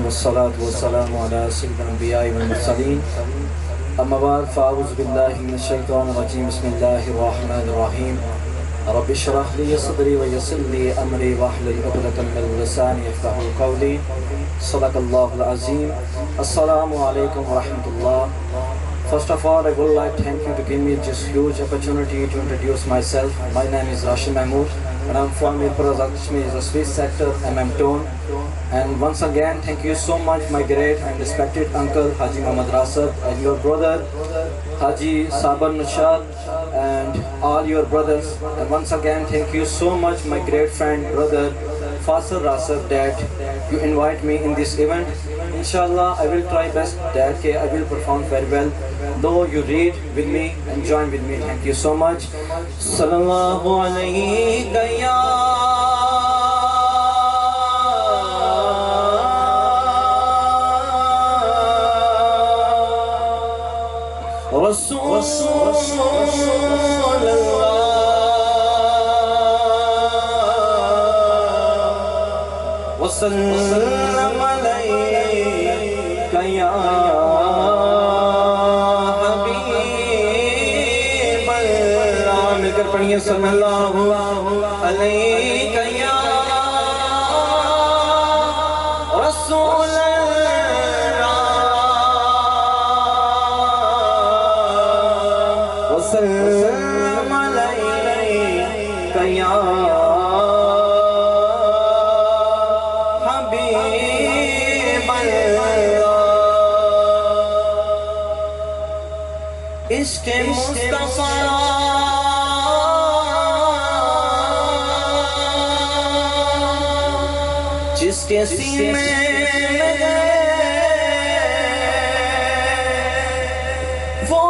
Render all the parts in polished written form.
والصلاة والسلام على سيد الأنبياء والمرسلين أما بعد فأعوذ بالله من الشيطان الرجيم بسم الله الرحمن الرحيم رب اشرح لي صدري ويسر لي أمري واحلل عقدة من لساني يفقهوا قولي صدق الله العظيم. Assalamu alaikum wa rahmatullah. First of all, I would like to thank you to give me this huge opportunity to introduce myself. My name is Rashid Mahmood and I'm from Mirpur Kashmir, is a Swiss sector, MM Tone. And once again, thank you so much, my great and respected uncle Haji Muhammad Rasad, and your brother Haji Sabar Nashad, and all your brothers. And once again, thank you so much, my great friend, brother Fasal Rasad, that you invite me in this event. Inshallah, I will try best that I will perform very well. Though you read with me and join with me. Thank you so much. Sallallahu alayhi ya Rasulullah wa sallam alayka ya پڑھیے صلی اللہ علیہ یا رسول اللہ وسلم علیہ یا حبیب اللہ. عشق مصطفیٰ جس کے سینے میں وہ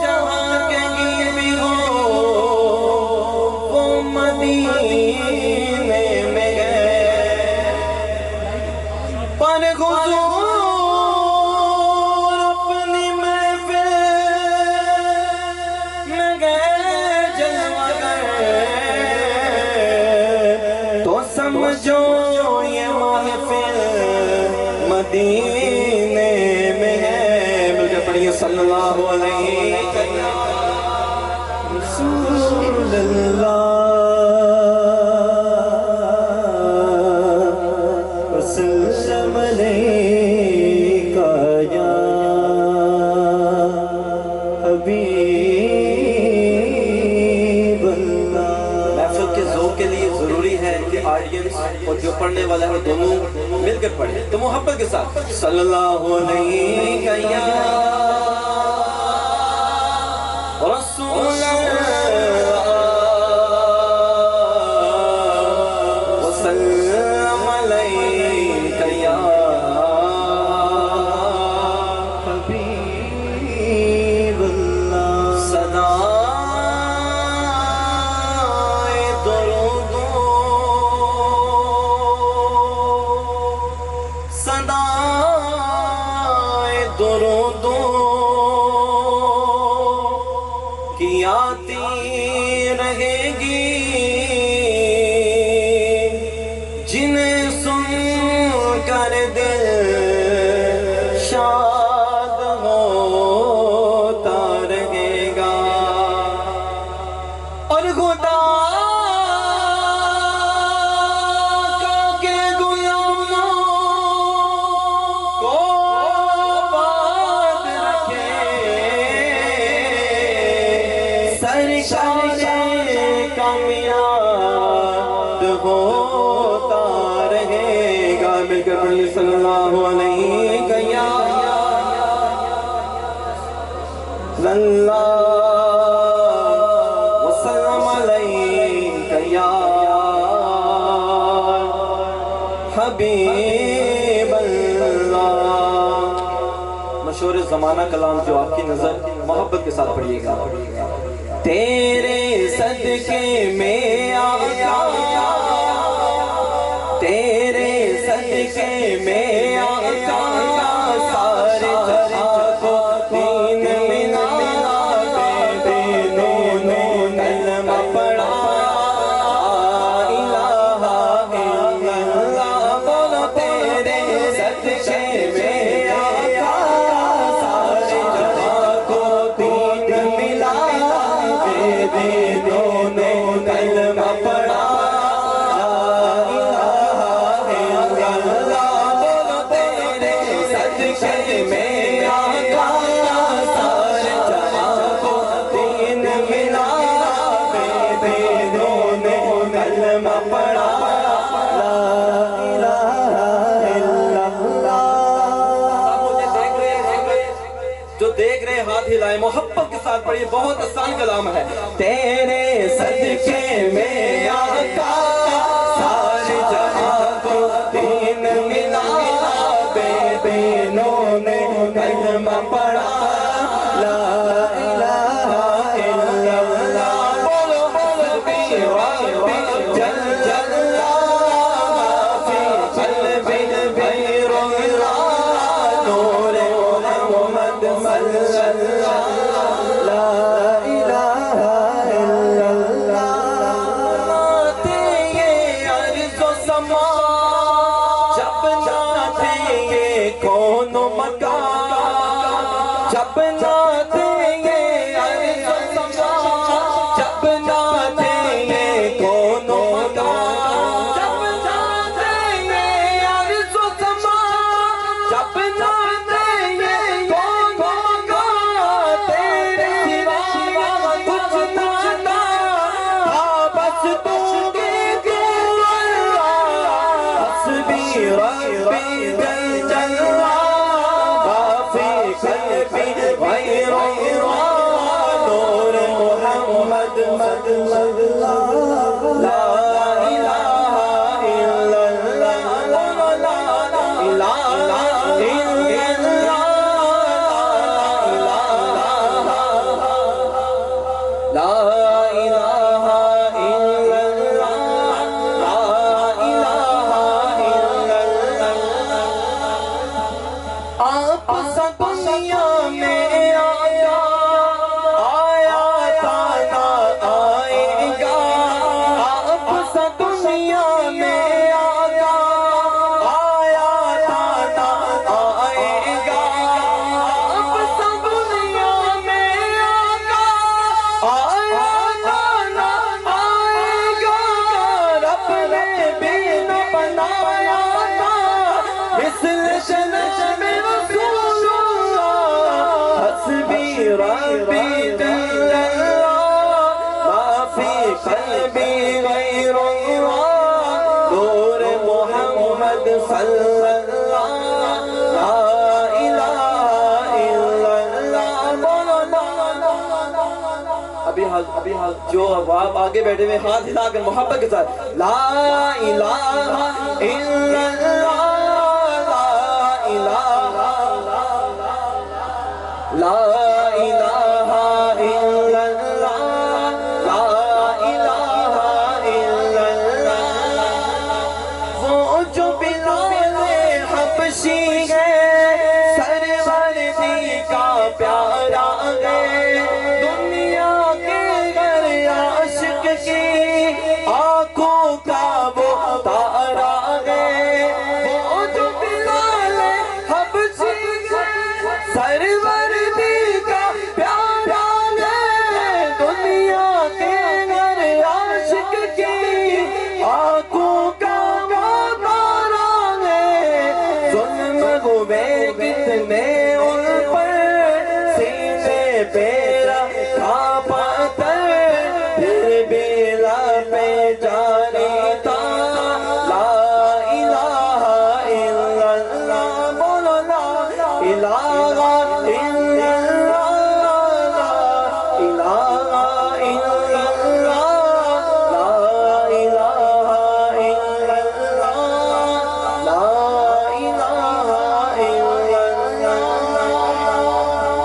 جہاں کہیں بھی ہو وہ مدینے میں گئے پر حضور اپنی محفل میں گئے جلوہ گئے تو سمجھو مدینے میں ہے. مل کے پڑھیے صلی اللہ علیہ رسول اللہ وسلم علیہ یا حبیب اللہ. محفل کے ذوق کے لیے ضروری ہے کہ آڈینس اور جو پڑھنے والا ہے دونوں مل کر پڑھیں تو محبت کے ساتھ صلی اللہ علیہ یا رسول اللہ وسلم علیہ یا حبیب اللہ. صدائے درود صدائے درود کی آتی رہے گی جنہیں سن کر دل شاد ہوتا رہے گا اور خدا کامیاب ہوتا رہے گا. مل کر پڑھیے صلی اللہ علیہ یا اللہ وسلم علیہ یا حبیب اللہ. مشہور زمانہ کلام جو آپ کی نظر محبت کے ساتھ پڑھیے گا. تیرے صدقے میں آقا تیرے صدقے میں آقا سارے جہاں کو دین ملا دے کلمہ پڑھا الہ الا اللہ. بولو تیرے صدقے میں آقا سارے جہاں کو دین ملا بے دینوں نے کلمہ پڑھا لا الہ الا اللہ۔ مجھے دیکھ رہے جو دیکھ رہے ہاتھ ہلائے محبت کے ساتھ پڑھیے، بہت آسان کلام ہے۔ تیرے صدقے میں آقا سارے جہاں کو دین ملا بے دینوں نے کلمہ پڑھا لا الہ الا اللہ۔ بولو حسبی ربی جل جلالہ ما فی قلبی غیر اللہ نور محمد صلی اللہ لا الہ الا اللہ۔ ناتے یہ عرض و سما جب ناتے یہ کون و مکان جب ناتے یہ عرض و سما جب ناتے یہ کون و مکان جب ناتے یہ عرض و سما جب ناتے یہ کون و مکان تیرے سوا کچھ نہ تھا بس تو حسبی ربی جل جلالہ ما فی قلبی غیر اللہ نور محمد صلی اللہ لا الہ الا اللہ لا الہ الا اللہ لا الہ الا اللہ۔ آپ سا دنیا میں آیا تھا نہ آئے گا آپ سا دنیا میں آیا تھا نہ آئے گا آپ سا دنیا میں آیا تھا نہ آئے گا رب نے بھی نہ بنایا تھا مثل شنش میں رسول اللہ حسبی ربی جل اللہ ما فی قلبی غیر اللہ نور محمد صلی اللہ لا الہ الا اللہ۔ بولو لا ابھی حال جو آپ آگے بیٹھے ہوئے ہاتھ ہلا کر محبت کے ساتھ لا الہ الا اللہ لا الہ الا اللہ لا الہ الا اللہ۔ وہ جو بلال حبشی ہے سروردی کا پیارا ہے دنیا کے ہر عاشق کی آنکھوں کا وہ تارا ہے وہ جو بلال حبشی سروردی کا پیارا ہے دنیا کے ہر عاشق کی آنکھوں کا وہ تارا ہے ظلم ہوئے کتنے ان پر سینے پہ رکھا پتھر پھر بھی لب پہ جاری تھا لا الہ الا اللہ۔ بولو لا الہ